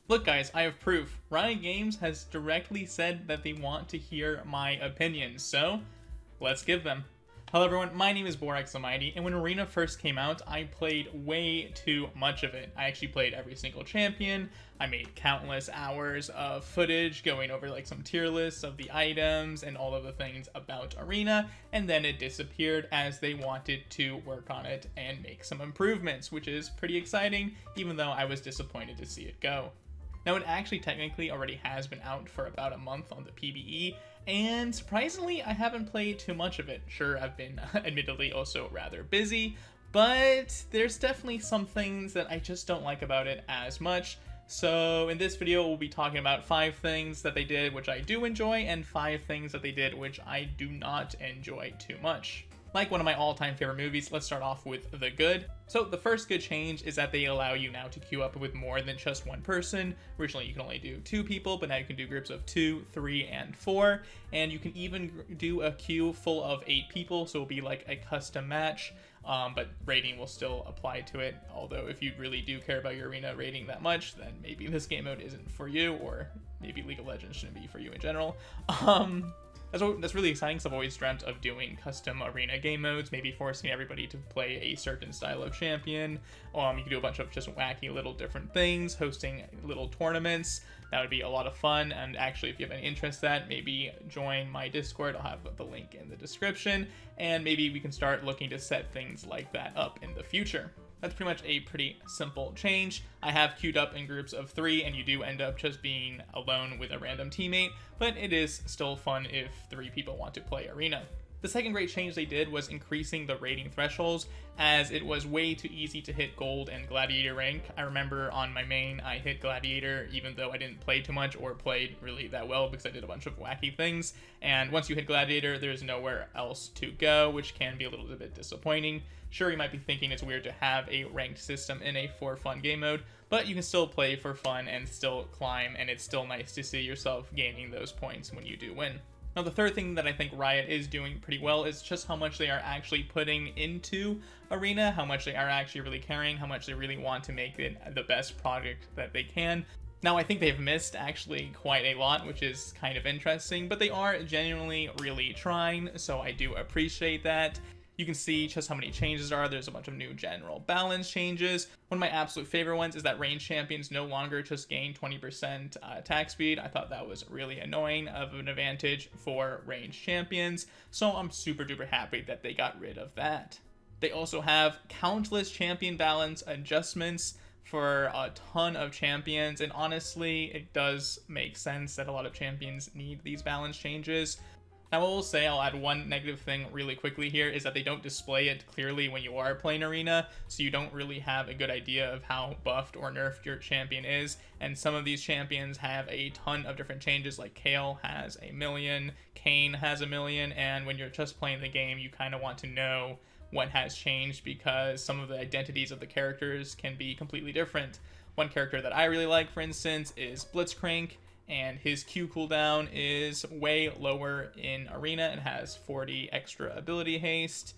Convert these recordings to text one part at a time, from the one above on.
Look guys, I have proof. Riot Games has directly said that they want to hear my opinions, so let's give them. Hello everyone, my name is Borax, and when Arena first came out, I played way too much of it. I actually played every single champion, I made countless hours of footage going over like some tier lists of the items and all of the things about Arena, and then it disappeared as they wanted to work on it and make some improvements, which is pretty exciting, even though I was disappointed to see it go. Now, it actually technically already has been out for about a month on the PvE, and surprisingly, I haven't played too much of it. Sure, I've been admittedly also rather busy, but there's definitely some things that I just don't like about it as much. So in this video, we'll be talking about 5 things that they did which I do enjoy, and 5 things that they did which I do not enjoy too much. Like one of my all-time favorite movies, let's start off with the good. So the first good change is that they allow you now to queue up with more than just one person. Originally you can only do 2 people, but now you can do groups of 2, 3, and 4. And you can even do a queue full of 8 people, so it'll be like a custom match. But rating will still apply to it. Although if you really do care about your arena rating that much, then maybe this game mode isn't for you, or maybe League of Legends shouldn't be for you in general. That's really exciting because I've always dreamt of doing custom arena game modes, maybe forcing everybody to play a certain style of champion. You can do a bunch of just wacky little different things, hosting little tournaments. That would be a lot of fun, and actually if you have any interest in that, maybe join my Discord. I'll have the link in the description, and maybe we can start looking to set things like that up in the future. That's pretty much a pretty simple change. I have queued up in groups of 3, and you do end up just being alone with a random teammate, but it is still fun if 3 people want to play Arena. The second great change they did was increasing the rating thresholds, as it was way too easy to hit Gold and Gladiator rank. I remember on my main, I hit Gladiator even though I didn't play too much or played really that well because I did a bunch of wacky things. And once you hit Gladiator, there's nowhere else to go, which can be a little bit disappointing. Sure, you might be thinking it's weird to have a ranked system in a for fun game mode, but you can still play for fun and still climb, and it's still nice to see yourself gaining those points when you do win. Now, the third thing that I think Riot is doing pretty well is just how much they are actually putting into Arena, how much they are actually really caring, how much they really want to make it the best product that they can. Now, I think they've missed actually quite a lot, which is kind of interesting, but they are genuinely really trying, so I do appreciate that. You can see just how many changes are. There's a bunch of new general balance changes. One of my absolute favorite ones is that ranged champions no longer just gain 20% attack speed. I thought that was really annoying of an advantage for ranged champions, so I'm super duper happy that they got rid of that. They also have countless champion balance adjustments for a ton of champions, and honestly, it does make sense that a lot of champions need these balance changes. Now, I will say, I'll add one negative thing really quickly here, is that they don't display it clearly when you are playing Arena, so you don't really have a good idea of how buffed or nerfed your champion is, and some of these champions have a ton of different changes, like Kale has 1 million, Kayn has 1 million, and when you're just playing the game, you kind of want to know what has changed because some of the identities of the characters can be completely different. One character that I really like, for instance, is Blitzcrank, and his Q cooldown is way lower in Arena. It has 40 extra ability haste.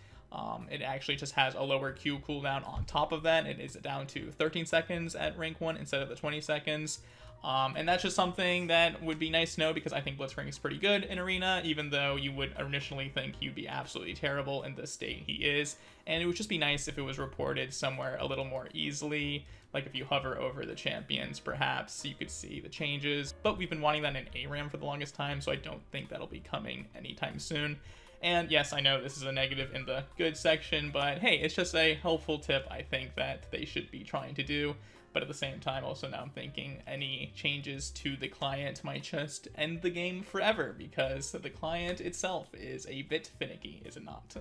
It actually just has a lower Q cooldown on top of that. It is down to 13 seconds at rank 1 instead of the 20 seconds. And that's just something that would be nice to know because I think Blitzcrank is pretty good in Arena, even though you would initially think he'd be absolutely terrible in the state he is. And it would just be nice if it was reported somewhere a little more easily, like if you hover over the champions, perhaps you could see the changes. But we've been wanting that in ARAM for the longest time, so I don't think that'll be coming anytime soon. And yes, I know this is a negative in the good section, but hey, it's just a helpful tip I think that they should be trying to do. But at the same time, also now I'm thinking any changes to the client might just end the game forever because the client itself is a bit finicky, is it not?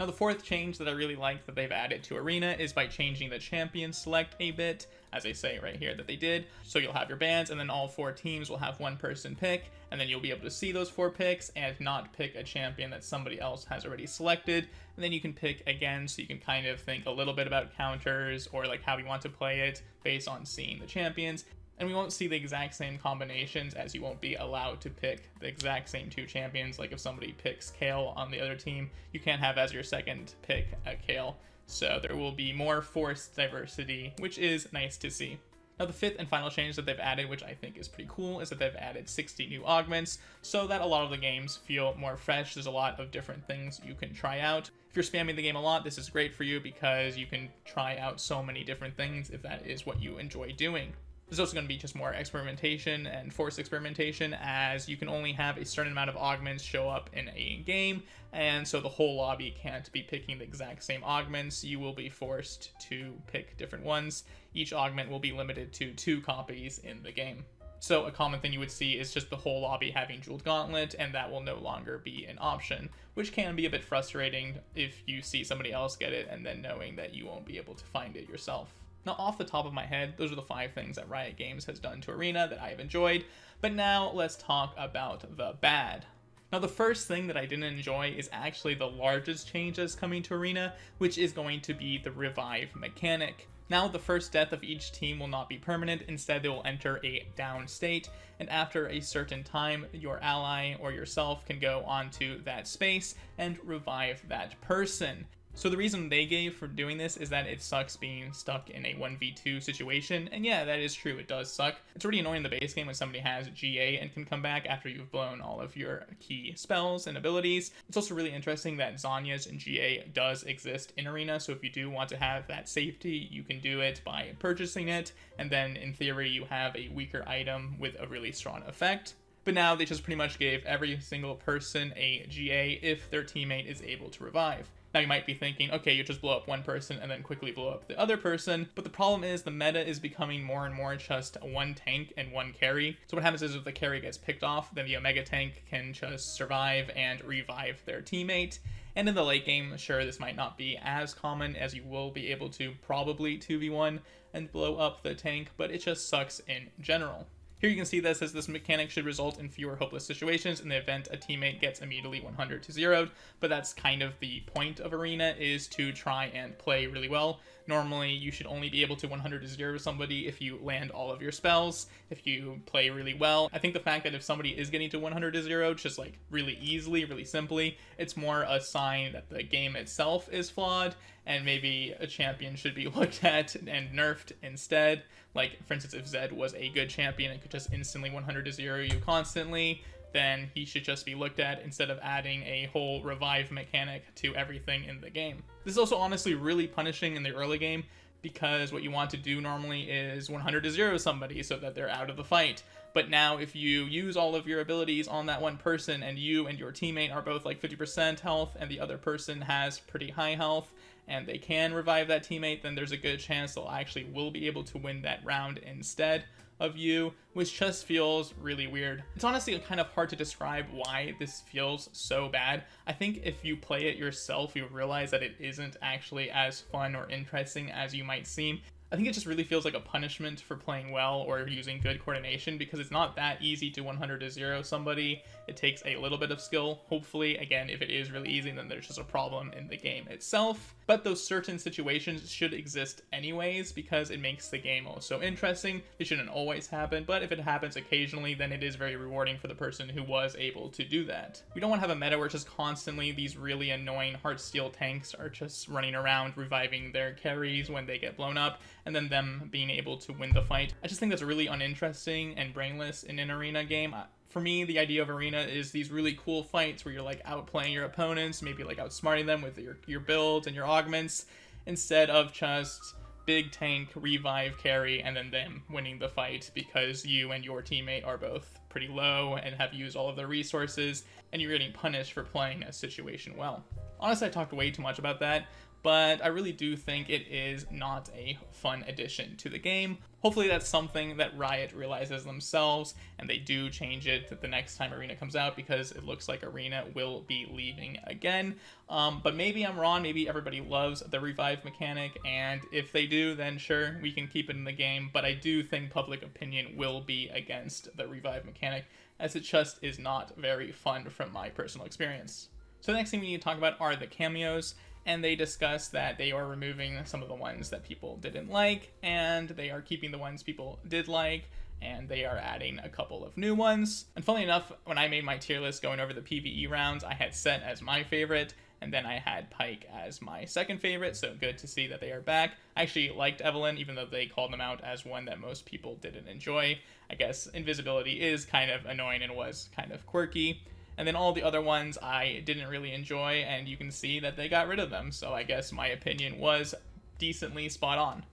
Now, the fourth change that I really like that they've added to Arena is by changing the champion select a bit, as they say right here that they did. So you'll have your bans, and then all 4 teams will have 1 person pick, and then you'll be able to see those 4 picks and not pick a champion that somebody else has already selected. And then you can pick again, so you can kind of think a little bit about counters or like how you want to play it based on seeing the champions. And we won't see the exact same combinations, as you won't be allowed to pick the exact same 2 champions. Like if somebody picks Kale on the other team, you can't have as your second pick a Kale. So there will be more forced diversity, which is nice to see. Now, the fifth and final change that they've added, which I think is pretty cool, is that they've added 60 new augments so that a lot of the games feel more fresh. There's a lot of different things you can try out. If you're spamming the game a lot, this is great for you because you can try out so many different things if that is what you enjoy doing. There's also going to be just more experimentation and forced experimentation, as you can only have a certain amount of augments show up in a game, and so the whole lobby can't be picking the exact same augments. You will be forced to pick different ones. Each augment will be limited to 2 copies in the game. So a common thing you would see is just the whole lobby having Jeweled Gauntlet, and that will no longer be an option, which can be a bit frustrating if you see somebody else get it and then knowing that you won't be able to find it yourself. Now, off the top of my head, those are the 5 things that Riot Games has done to Arena that I have enjoyed, but now let's talk about the bad. Now, the first thing that I didn't enjoy is actually the largest change that's coming to Arena, which is going to be the revive mechanic. Now, the first death of each team will not be permanent. Instead, they will enter a down state, and after a certain time, your ally or yourself can go onto that space and revive that person. So the reason they gave for doing this is that it sucks being stuck in a 1v2 situation, and yeah, that is true, it does suck. It's already annoying in the base game when somebody has GA and can come back after you've blown all of your key spells and abilities. It's also really interesting that Zhonya's GA does exist in Arena, so if you do want to have that safety, you can do it by purchasing it, and then in theory you have a weaker item with a really strong effect. But now they just pretty much gave every single person a GA if their teammate is able to revive. Now you might be thinking, okay, you just blow up one person and then quickly blow up the other person, but the problem is the meta is becoming more and more just one tank and one carry. So what happens is if the carry gets picked off, then the Omega tank can just survive and revive their teammate. And in the late game, sure, this might not be as common, as you will be able to probably 2v1 and blow up the tank, but it just sucks in general. Here you can see this as this mechanic should result in fewer hopeless situations in the event a teammate gets immediately 100 to 0'd, but that's kind of the point of Arena, is to try and play really well. Normally, you should only be able to 100 to 0 somebody if you land all of your spells, if you play really well. I think the fact that if somebody is getting to 100 to 0 just like really easily, really simply, it's more a sign that the game itself is flawed, and maybe a champion should be looked at and nerfed instead. Like, for instance, if Zed was a good champion and could just instantly 100 to 0 you constantly, then he should just be looked at instead of adding a whole revive mechanic to everything in the game. This is also honestly really punishing in the early game, because what you want to do normally is 100 to 0 somebody so that they're out of the fight. But now if you use all of your abilities on that one person and you and your teammate are both like 50% health and the other person has pretty high health and they can revive that teammate, then there's a good chance they'll actually will be able to win that round instead of you, which just feels really weird. It's honestly kind of hard to describe why this feels so bad. I think if you play it yourself, you realize that it isn't actually as fun or interesting as you might seem. I think it just really feels like a punishment for playing well or using good coordination, because it's not that easy to 100 to 0 somebody. It takes a little bit of skill. Hopefully, again, if it is really easy, then there's just a problem in the game itself. But those certain situations should exist anyways, because it makes the game also interesting. They shouldn't always happen, but if it happens occasionally, then it is very rewarding for the person who was able to do that. We don't want to have a meta where it's just constantly these really annoying Heartsteel tanks are just running around reviving their carries when they get blown up, and then them being able to win the fight. I just think that's really uninteresting and brainless in an Arena game. For me, the idea of Arena is these really cool fights where you're like outplaying your opponents, maybe like outsmarting them with your builds and your augments, instead of just big tank, revive, carry, and then them winning the fight because you and your teammate are both pretty low and have used all of their resources, and you're getting punished for playing a situation well. Honestly, I talked way too much about that, but I really do think it is not a fun addition to the game. Hopefully that's something that Riot realizes themselves, and they do change it the next time Arena comes out, because it looks like Arena will be leaving again. But maybe I'm wrong, maybe everybody loves the revive mechanic, and if they do, then sure, we can keep it in the game, but I do think public opinion will be against the revive mechanic, as it just is not very fun from my personal experience. So the next thing we need to talk about are the cameos. And they discuss that they are removing some of the ones that people didn't like, and they are keeping the ones people did like, and they are adding a couple of new ones. And funnily enough, when I made my tier list going over the PvE rounds, I had set as my favorite and then I had Pike as my second favorite, so good to see that they are back. I actually liked Evelyn, even though they called them out as one that most people didn't enjoy. I guess invisibility is kind of annoying and was kind of quirky. And then all the other ones I didn't really enjoy, and you can see that they got rid of them, so I guess my opinion was decently spot on.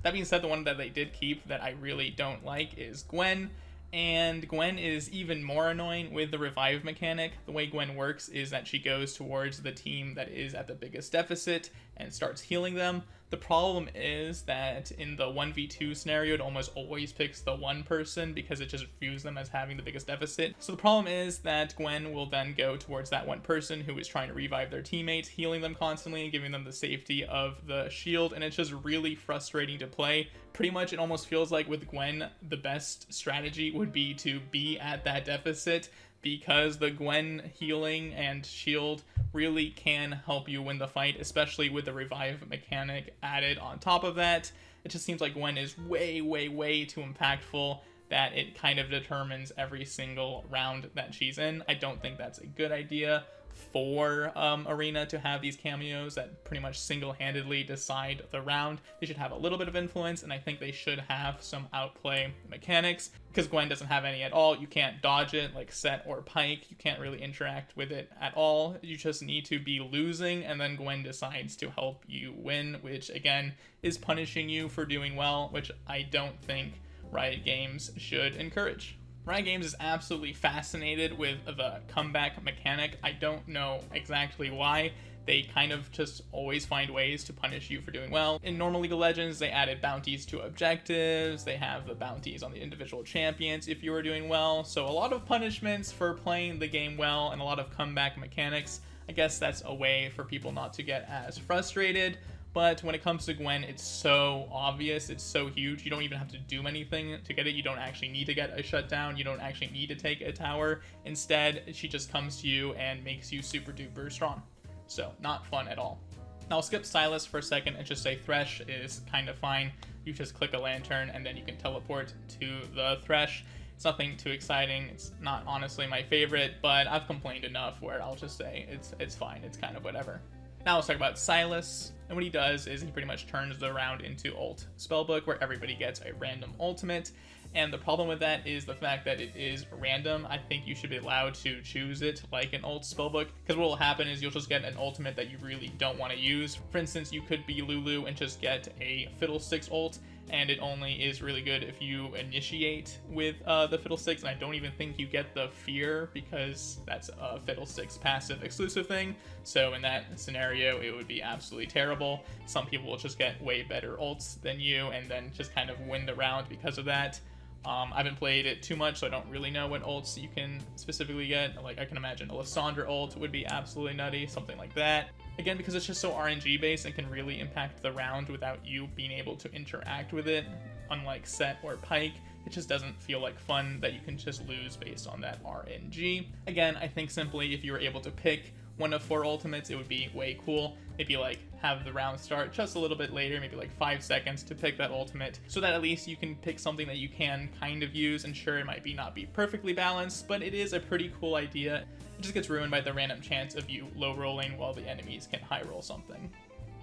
That being said, the one that they did keep that I really don't like is Gwen. And Gwen is even more annoying with the revive mechanic. The way Gwen works is that she goes towards the team that is at the biggest deficit and starts healing them. The problem is that in the 1v2 scenario, it almost always picks the one person because it just views them as having the biggest deficit. So the problem is that Gwen will then go towards that one person who is trying to revive their teammates, healing them constantly and giving them the safety of the shield, and it's just really frustrating to play. Pretty much it almost feels like with Gwen, the best strategy would be to be at that deficit, because the Gwen healing and shield really can help you win the fight, especially with the revive mechanic added on top of that. It just seems like Gwen is way, way, way too impactful that it kind of determines every single round that she's in. I don't think that's a good idea for Arena to have these cameos that pretty much single-handedly decide the round. They should have a little bit of influence, and I think they should have some outplay mechanics, because Gwen doesn't have any at all. You can't dodge it like Set or Pike. You can't really interact with it at all. You just need to be losing, and then Gwen decides to help you win, which again is punishing you for doing well, which I don't think Riot Games should encourage. Riot Games is absolutely fascinated with the comeback mechanic. I don't know exactly why. They kind of just always find ways to punish you for doing well. In normal League of Legends, they added bounties to objectives. They have the bounties on the individual champions if you were doing well. So a lot of punishments for playing the game well and a lot of comeback mechanics. I guess that's a way for people not to get as frustrated. But when it comes to Gwen, it's so obvious, it's so huge, you don't even have to do anything to get it. You don't actually need to get a shutdown, you don't actually need to take a tower. Instead, she just comes to you and makes you super duper strong. So, not fun at all. Now I'll skip Silas for a second and just say Thresh is kind of fine. You just click a lantern and then you can teleport to the Thresh. It's nothing too exciting, it's not honestly my favorite, but I've complained enough where I'll just say it's fine, it's kind of whatever. Now let's talk about Silas, and what he does is he pretty much turns the round into ult spellbook, where everybody gets a random ultimate, and the problem with that is the fact that it is random. I think you should be allowed to choose it like an ult spellbook, because what will happen is you'll just get an ultimate that you really don't want to use. For instance, you could be Lulu and just get a Fiddlesticks ult, and it only is really good if you initiate with the Fiddlesticks, and I don't even think you get the Fear because that's a Fiddlesticks passive exclusive thing. So in that scenario, it would be absolutely terrible. Some people will just get way better ults than you and then just kind of win the round because of that. I haven't played it too much, so I don't really know what ults you can specifically get. Like, I can imagine a Lissandra ult would be absolutely nutty, something like that. Again, because it's just so RNG based and can really impact the round without you being able to interact with it, unlike Set or Pike, it just doesn't feel like fun that you can just lose based on that RNG. Again, I think simply if you were able to pick one of 4 ultimates, it would be way cool. Maybe like have the round start just a little bit later, maybe like 5 seconds to pick that ultimate, so that at least you can pick something that you can kind of use. And sure, it might not be perfectly balanced, but it is a pretty cool idea. It just gets ruined by the random chance of you low rolling while the enemies can high roll something.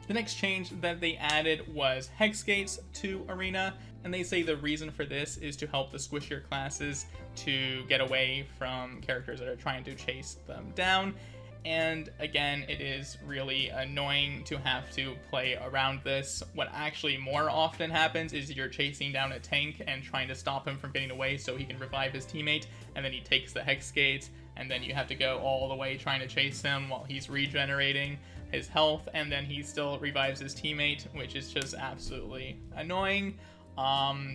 The next change that they added was Hex Gates to Arena, and they say the reason for this is to help the squishier classes to get away from characters that are trying to chase them down. And again, it is really annoying to have to play around this. What actually more often happens is you're chasing down a tank and trying to stop him from getting away so he can revive his teammate, and then he takes the Hex Gate, and then you have to go all the way trying to chase him while he's regenerating his health, and then he still revives his teammate, which is just absolutely annoying.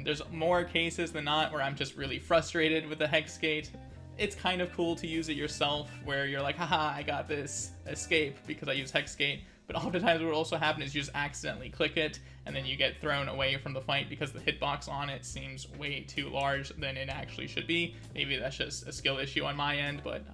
There's more cases than not where I'm just really frustrated with the Hex Gate. It's kind of cool to use it yourself, where you're like, haha, I got this escape because I use Hex Gate. But oftentimes what will also happen is you just accidentally click it, and then you get thrown away from the fight because the hitbox on it seems way too large than it actually should be. Maybe that's just a skill issue on my end, but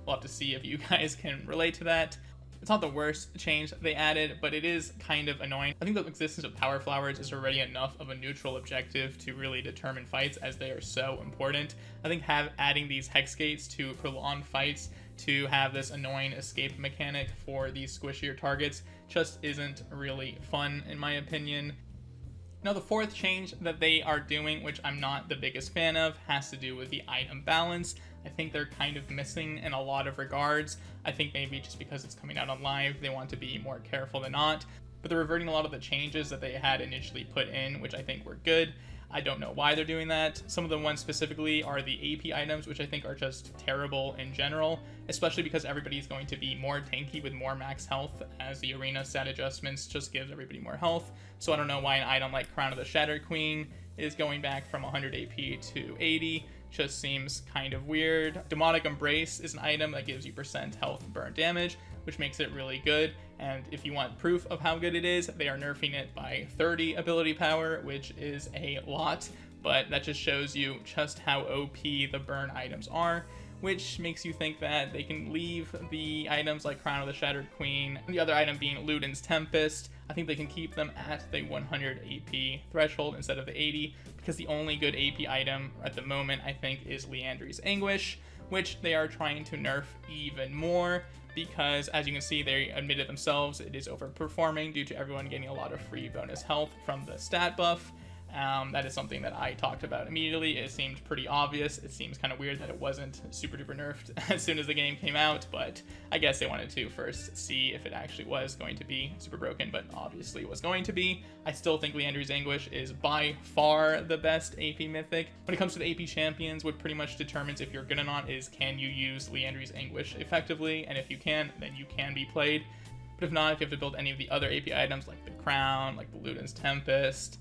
we'll have to see if you guys can relate to that. It's not the worst change they added, but it is kind of annoying. I think the existence of power flowers is already enough of a neutral objective to really determine fights, as they are so important. I think adding these Hex Gates to prolong fights to have this annoying escape mechanic for these squishier targets just isn't really fun in my opinion. Now the fourth change that they are doing, which I'm not the biggest fan of, has to do with the item balance. I think they're kind of missing in a lot of regards. I think maybe just because it's coming out on live, they want to be more careful than not. But they're reverting a lot of the changes that they had initially put in, which I think were good. I don't know why they're doing that. Some of the ones specifically are the AP items, which I think are just terrible in general, especially because everybody's going to be more tanky with more max health, as the arena stat adjustments just gives everybody more health. So I don't know why an item like Crown of the Shattered Queen is going back from 100 AP to 80. Just seems kind of weird. Demonic Embrace is an item that gives you % health burn damage, which makes it really good. And if you want proof of how good it is, they are nerfing it by 30 ability power, which is a lot, but that just shows you just how OP the burn items are, which makes you think that they can leave the items like Crown of the Shattered Queen, and the other item being Luden's Tempest. I think they can keep them at the 100 AP threshold instead of the 80, because the only good AP item at the moment, I think, is Liandry's Anguish, which they are trying to nerf even more, because as you can see, they admitted themselves it is overperforming due to everyone getting a lot of free bonus health from the stat buff. That is something that I talked about immediately. It seemed pretty obvious. It seems kind of weird that it wasn't super duper nerfed as soon as the game came out, but I guess they wanted to first see if it actually was going to be super broken, but obviously it was going to be. I still think Liandry's Anguish is by far the best AP mythic. When it comes to the AP champions, what pretty much determines if you're good or not is, can you use Liandry's Anguish effectively, and if you can, then you can be played. But if not, if you have to build any of the other AP items like the Crown, like the Luden's Tempest,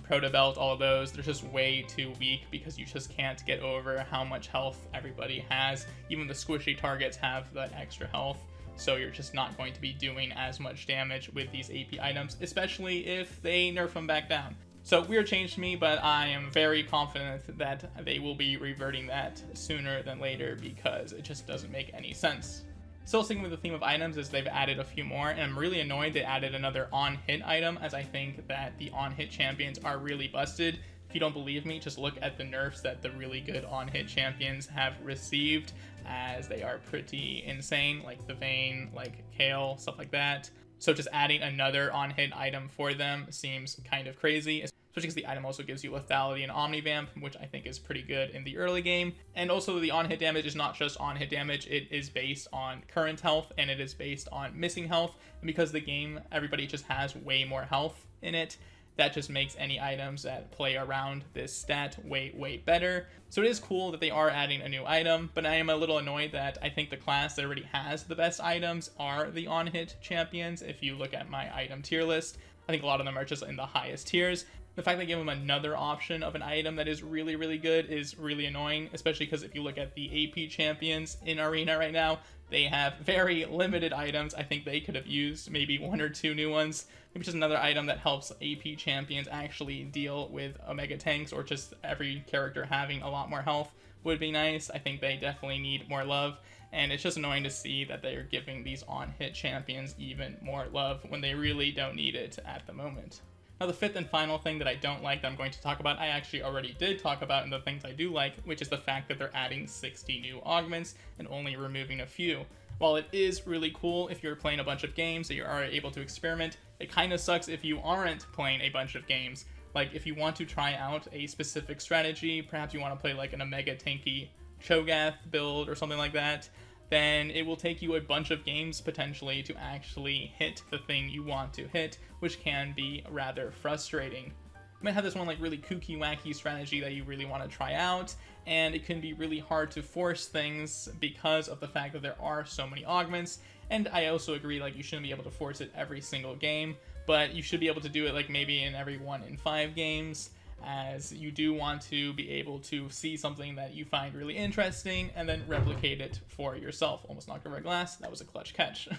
Proto Belt, all of those, they're just way too weak because you just can't get over how much health everybody has. Even the squishy targets have that extra health, so you're just not going to be doing as much damage with these AP items, especially if they nerf them back down. So weird change to me, but I am very confident that they will be reverting that sooner than later because it just doesn't make any sense. Still sticking with the theme of items, is they've added a few more, and I'm really annoyed they added another on-hit item, as I think that the on-hit champions are really busted. If you don't believe me, just look at the nerfs that the really good on-hit champions have received, as they are pretty insane, like the Vayne, like Kale, stuff like that. So just adding another on-hit item for them seems kind of crazy, especially because the item also gives you lethality and omnivamp, which I think is pretty good in the early game. And also the on-hit damage is not just on-hit damage, it is based on current health and it is based on missing health. And because the game, everybody just has way more health in it, that just makes any items that play around this stat way better. So it is cool that they are adding a new item, but I am a little annoyed that I think the class that already has the best items are the on-hit champions. If you look at my item tier list, I think a lot of them are just in the highest tiers. The fact they give them another option of an item that is really good is really annoying, especially because if you look at the AP champions in Arena right now, they have very limited items. I think they could have used maybe 1 or 2 new ones. Maybe just another item that helps AP champions actually deal with Omega tanks, or just every character having a lot more health would be nice. I think they definitely need more love, and it's just annoying to see that they are giving these on-hit champions even more love when they really don't need it at the moment. Now the fifth and final thing that I don't like that I'm going to talk about, I actually already did talk about in the things I do like, which is the fact that they're adding 60 new augments and only removing a few. While it is really cool if you're playing a bunch of games that you are able to experiment, it kind of sucks if you aren't playing a bunch of games. Like if you want to try out a specific strategy, perhaps you want to play like an Omega tanky Cho'Gath build or something like that, then it will take you a bunch of games potentially to actually hit the thing you want to hit, which can be rather frustrating. You might have this one like really kooky wacky strategy that you really want to try out, and it can be really hard to force things because of the fact that there are so many augments. And I also agree, like, you shouldn't be able to force it every single game, but you should be able to do it like maybe in every 1 in 5 games, as you do want to be able to see something that you find really interesting and then replicate it for yourself. Almost knocked over a glass. That was a clutch catch.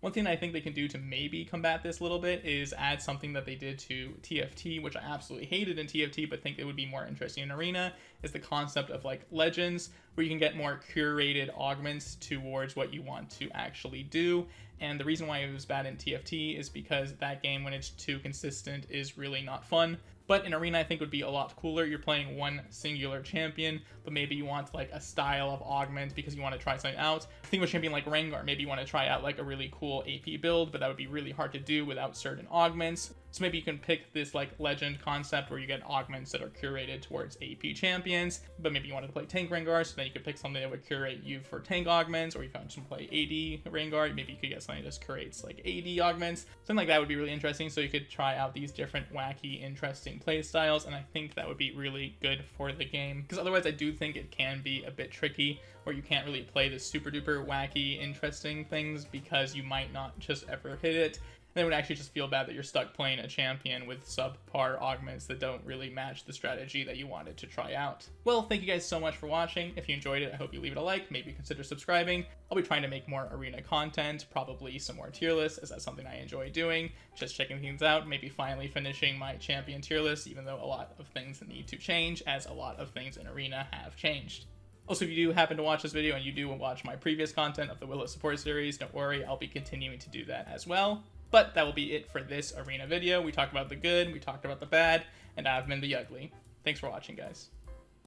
One thing I think they can do to maybe combat this a little bit is add something that they did to TFT, which I absolutely hated in TFT, but think it would be more interesting in Arena, is the concept of like legends, where you can get more curated augments towards what you want to actually do. And the reason why it was bad in TFT is because that game, when it's too consistent, is really not fun. But in Arena, I think would be a lot cooler. You're playing one singular champion, but maybe you want like a style of augment because you want to try something out. Think of a champion like Rengar. Maybe you want to try out like a really cool AP build, but that would be really hard to do without certain augments. So maybe you can pick this like legend concept where you get augments that are curated towards AP champions, but maybe you wanted to play tank Rengar, so then you could pick something that would curate you for tank augments, or if you want to play AD Rengar, maybe you could get something that just curates like AD augments. Something like that would be really interesting, so you could try out these different wacky, interesting play styles, and I think that would be really good for the game, because otherwise I do think it can be a bit tricky, where you can't really play the super duper wacky, interesting things because you might not just ever hit it. Then it would actually just feel bad that you're stuck playing a champion with subpar augments that don't really match the strategy that you wanted to try out. Well, thank you guys so much for watching. If you enjoyed it, I hope you leave it a like, maybe consider subscribing. I'll be trying to make more Arena content, probably some more tier lists, as that's something I enjoy doing. Just checking things out, maybe finally finishing my champion tier list, even though a lot of things need to change, as a lot of things in Arena have changed. Also, if you do happen to watch this video and you do watch my previous content of the Willow support series, don't worry, I'll be continuing to do that as well. But that will be it for this Arena video. We talked about the good, we talked about the bad, and I've been the ugly. Thanks for watching, guys.